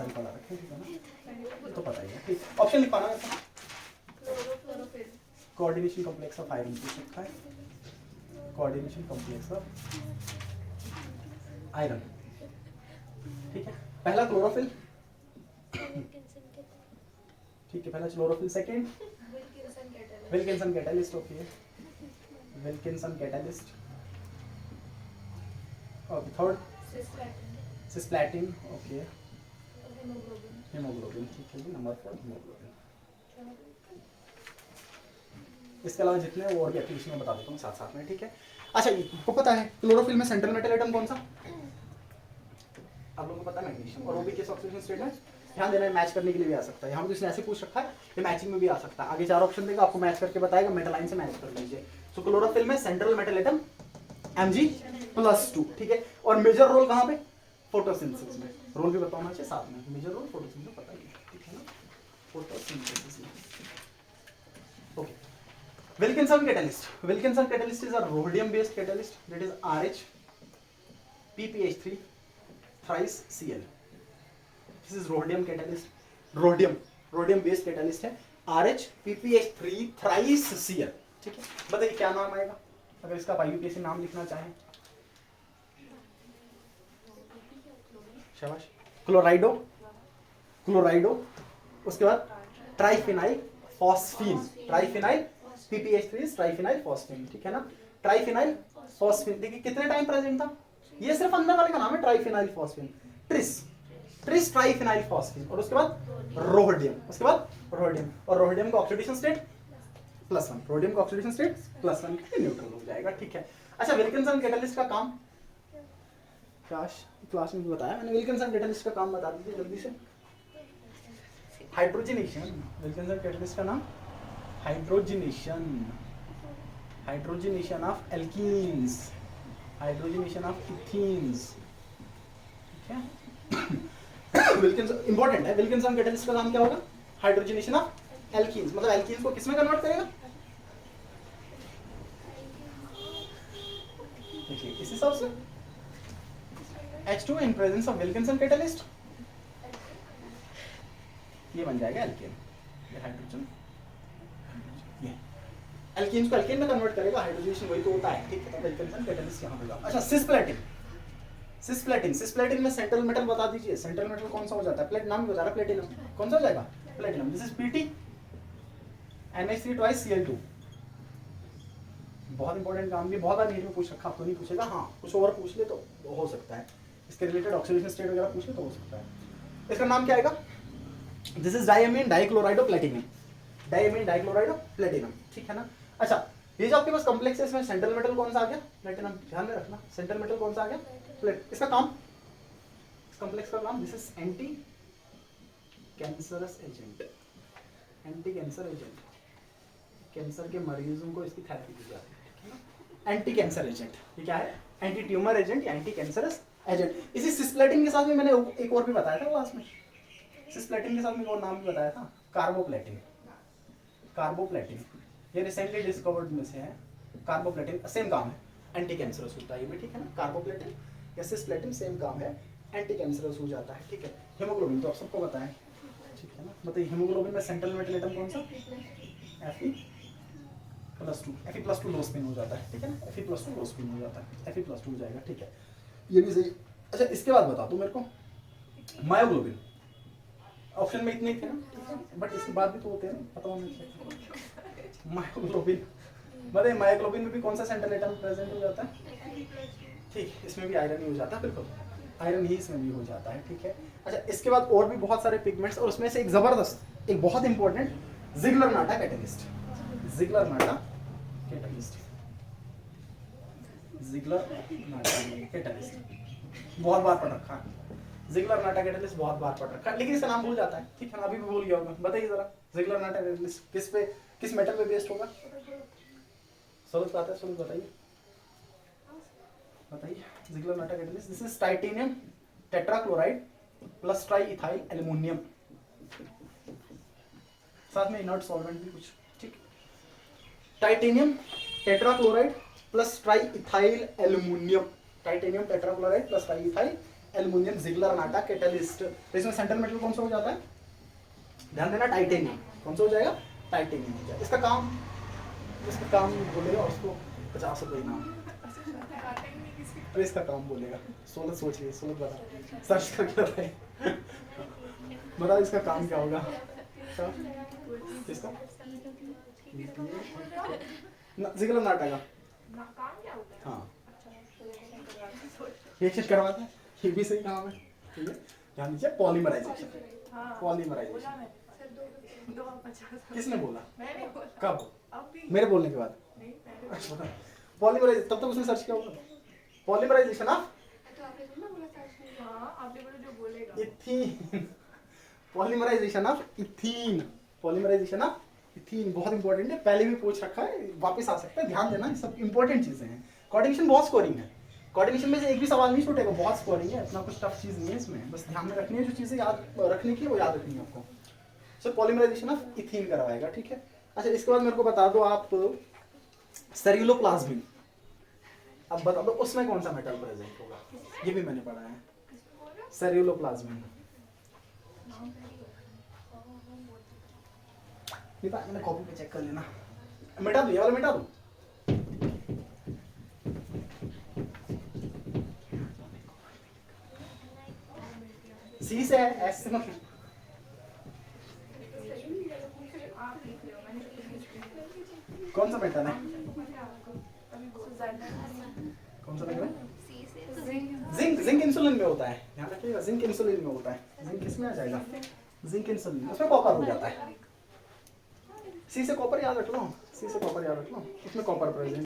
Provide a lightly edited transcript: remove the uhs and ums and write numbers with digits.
सारी पढ़ा रखे हैं, ठीक है ना, ये तो पता ही है। ठीक, ऑप्शन लिख पाना है, कोऑर्डिनेशन कॉम्प्लेक्स ऑफ आयरन पूछ सकता है, कोऑर्डिनेशन कॉम्प्लेक्स ऑफ आयरन, ठीक है। पहला क्लोरोफिल, ठीक है, पहला chlorophyll, second Wilkinson catalyst, okay, Wilkinson catalyst, okay, third cisplatin, okay, haemoglobin, ठीक है जी, नंबर 4 हीमोग्लोबिन। इसके अलावा जितने वो और भी एप्लीकेशन में बता देता हूँ साथ साथ में, ठीक है। अच्छा, आपको पता है क्लोरोफिल में सेंट्रल मेटल एटम कौन सा? आप लोगों को पता है मैग्नीशियम, और वो भी किस ऑक्सीडेशन स्टेट में? ध्यान देना, मैच करने के लिए भी आ सकता है, यहाँ पर इसने ऐसे पूछ रखा है, ये मैचिंग में भी आ सकता है। आगे 4 ऑप्शन देगा, आपको मैच करके बताएगा, मेटलाइन से मैच कर लीजिए। सो क्लोरोफिल में सेंट्रल मेटल एटम Mg+2, ठीक है। और मेजर रोल कहाँ पे? फोटोसिंथेसिस में। रोल भी बताना चाहिए साथ में, मेजर रोल फोटोसिंथेसिस में पता ही है, ठीक है ना, फोटोसिंथेसिस में, okay. Wilkinson catalyst. Wilkinson catalyst is a rhodium-based catalyst that is RH PPH3 thrice Cl. This is rhodium catalyst. Rhodium-based catalyst है, RH PPH3 thrice Cl. ठीक है, बताइए क्या नाम आएगा अगर इसका IUPAC नाम लिखना चाहें? शाबाश, क्लोराइडो, उसके बाद triphenyl phosphine, triphenyl PPH3 is triphenyl phosphine, ठीक है ना, ट्राइफिनाइल फॉस्फीन। देखिए कितने टाइम प्रेजेंट था, ये सिर्फ अंदर वाले का नाम है, triphenyl phosphine, tris triphenyl phosphine, और उसके बाद रोडियम, और रोडियम का ऑक्सीडेशन स्टेट +1, रोडियम का ऑक्सीडेशन स्टेट +1, न्यूट्रल हो जाएगा, ठीक है। अच्छा, विल्किंसन कैटलिस्ट का काम, क्लास में भी बताया मैंने, विल्किंसन कैटलिस्ट का काम बता दीजिए जल्दी से। हाइड्रोजनेशन, विल्किंसन कैटलिस्ट का नाम hydrogenation of alkenes, hydrogenation of ethenes, ठीक है। विल्किंसन इंपॉर्टेंट है, विल्किंसन कैटलिस्ट का काम क्या होगा? हाइड्रोजनेशन ऑफ एल्कीन्स, मतलब एल्कीन्स को किसमें कन्वर्ट करेगा? देखिए इस हिसाब से H2 in presence of Wilkinson catalyst, ये बन जाएगा एल्केन, ये हाइड्रोजन, ये एल्केन्स को एल्केन में कन्वर्ट करेगा, हाइड्रोजनेशन वही तो होता है, ठीक है। तो विल्किंसन कैटलिस्ट यहाँ होगा। अच्छा, सिस्प्लैटिन में सेंट्रल मेटल बता दीजिए, सेंट्रल मेटल कौन सा हो जाता है? प्लेट नाम भी बता रहा, प्लेटिनम, कौन सा हो जाएगा? Platinum. This is Pt NH3 twice Cl2, बहुत इंपॉर्टेंट काम भी, बहुत बार नीट में पूछ रखा, आपको नहीं पूछेगा, हाँ कुछ और पूछ ले तो हो सकता है, इसके रिलेटेड ऑक्सीडेशन स्टेट वगैरह पूछ ले तो हो सकता है। इसका नाम क्या आएगा? दिस इज डायमीन डाइक्लोराइडो प्लेटिनम, ठीक है ना। अच्छा, ये जो आपके पास कॉम्प्लेक्स है, इसमें सेंट्रल मेटल कौन सा आ गया? प्लेटिनम, ध्यान में रखना, सेंट्रल मेटल कौन सा आ गया? प्लेट। इसका काम, इस कॉम्प्लेक्स का नाम, this is anti cancerous agent, cancer के मरीजों को इसकी थेरेपी दी जाती है, ठीक है ना। एंटी कैंसर एजेंट, ये क्या है? एंटी ट्यूमर एजेंट या एंटी कैंसरस एजेंट। इसी सिस्प्लेटिन के साथ में मैंने एक और भी बताया था क्लास में, सिस्प्लेटिन के साथ में एक और नाम भी बताया था, कार्बोप्लेटिन, ये रिसेंटली डिस्कवर्ड में से है। कार्बोप्लेटिन सेम काम है, एंटी कैंसरस होता है ये भी, ठीक है ना। कार्बोप्लेटिन या सिस्प्लेटिन सेम काम है, एंटी कैंसरस हो जाता है, ठीक है। हीमोग्लोबिन तो आप सबको बताएं, ठीक है ना। बताइए हीमोग्लोबिन में सेंट्रल मेटल एटम कौन सा? Fe+2 लो स्पिन हो जाता है, ठीक है ना, Fe+2 लो स्पिन हो जाता है, Fe+2 हो जाएगा, ठीक है, ये भी सही। अच्छा, इसके बाद बता दो मेरे को, मायोग्लोबिन, ऑप्शन में इतने थे ना, बट इसके बाद भी तो होते हैं ना, पता होना चाहिए। मायोग्लोबिन, बताइए मायोग्लोबिन में भी कौन सा सेंट्रल एटम प्रेजेंट हो जाता है? ठीक, इसमें भी आयरन ही हो जाता है, बिल्कुल आयरन ही इसमें भी हो जाता है, ठीक है। अच्छा, इसके बाद और भी बहुत सारे पिगमेंट्स, और उसमें से एक जबरदस्त, एक बहुत इंपॉर्टेंट, जिग्लर-नाटा कैटलिस्ट, बहुत बार पढ़ रखा है, जिग्लर-नाटा कैटलिस्ट बहुत बार पढ़ रखा है, लेकिन इसका नाम भूल जाता है, ठीक है ना, अभी भी भूल गया होगा। बताइए जरा, जिग्लर-नाटा कैटलिस्ट किस मेटल पे बेस्ड होगा? सोल्यूट आता है, सोल्यूट बताइए, Ziegler Natta catalyst, this is titanium tetrachloride plus triethyl aluminium, साथ में इनर्ट सॉल्वेंट भी कुछ, ठीक। Titanium tetrachloride plus triethyl aluminium, titanium tetrachloride plus triethyl aluminium, Ziegler, Natta, catalyst. तो इसमें सेंट्रल मेटल कौन सा हो जाता है? ध्यान देना, टाइटेनियम। कौन सा हो जाएगा? टाइटेनियम हो जाएगा। इसका काम बोलेगा उसको 50 रुपये इनाम। अरे इसका काम बोलेगा। सोलह सोचिए, सोलह बता, सर्च करके बताइए, बता इसका काम क्या होगा? इसका जिगलर, नाटा का हाँ ये चीज करवाता है, ये भी सही काम है। ठीक है, ध्यान दीजिए, पॉलीमराइजेशन। पॉलीमराइजेशन किसने बोला? कब? मेरे बोलने के बाद? पॉलीमराइजेशन, तब तक उसने सर्च किया होगा। Polymerisation of ethene, polymerisation of ethene, polymerisation of ethene बहुत इंपॉर्टेंट है, पहले भी पूछ रखा है, वापस आ सकता है, ध्यान देना, ये सब इंपॉर्टेंट चीजें हैं। कोऑर्डिनेशन बहुत स्कोरिंग है, कोऑर्डिनेशन में से एक भी सवाल नहीं छूटेगा, बहुत स्कोरिंग है, इतना कुछ टफ चीज नहीं है इसमें, बस ध्यान में रखनी है, जो चीजें याद रखने की वो याद रखनी है आपको। सो पॉलीमराइजेशन ऑफ इथीन करवाएगा, ठीक है। अच्छा, इसके बाद मेरे को बता दो आप सेल्यूलोप्लाज्मिन, अब बता दो उसमें कौन सा मेटल प्रेजेंट होगा, ये भी मैंने पढ़ा है। सेल्यूलोप्लाज्मिन मैंने कॉपी पे चेक कर लेना, मिटा दो ये वाला, मिटा दो। सी से है, एस से मतलब कौन सा मेटल है? कौन सा मेटल है? जिंक। जिंक इंसुलिन में होता है, ध्यान रखिएगा, जिंक इंसुलिन में होता है। जिंक किस में आ जाएगा? जिंक इंसुलिन, उसमें कॉपर हो जाता है। सी से कॉपर याद रख लो, सी से कॉपर याद रख लो, उसमें कॉपर प्रेजेंट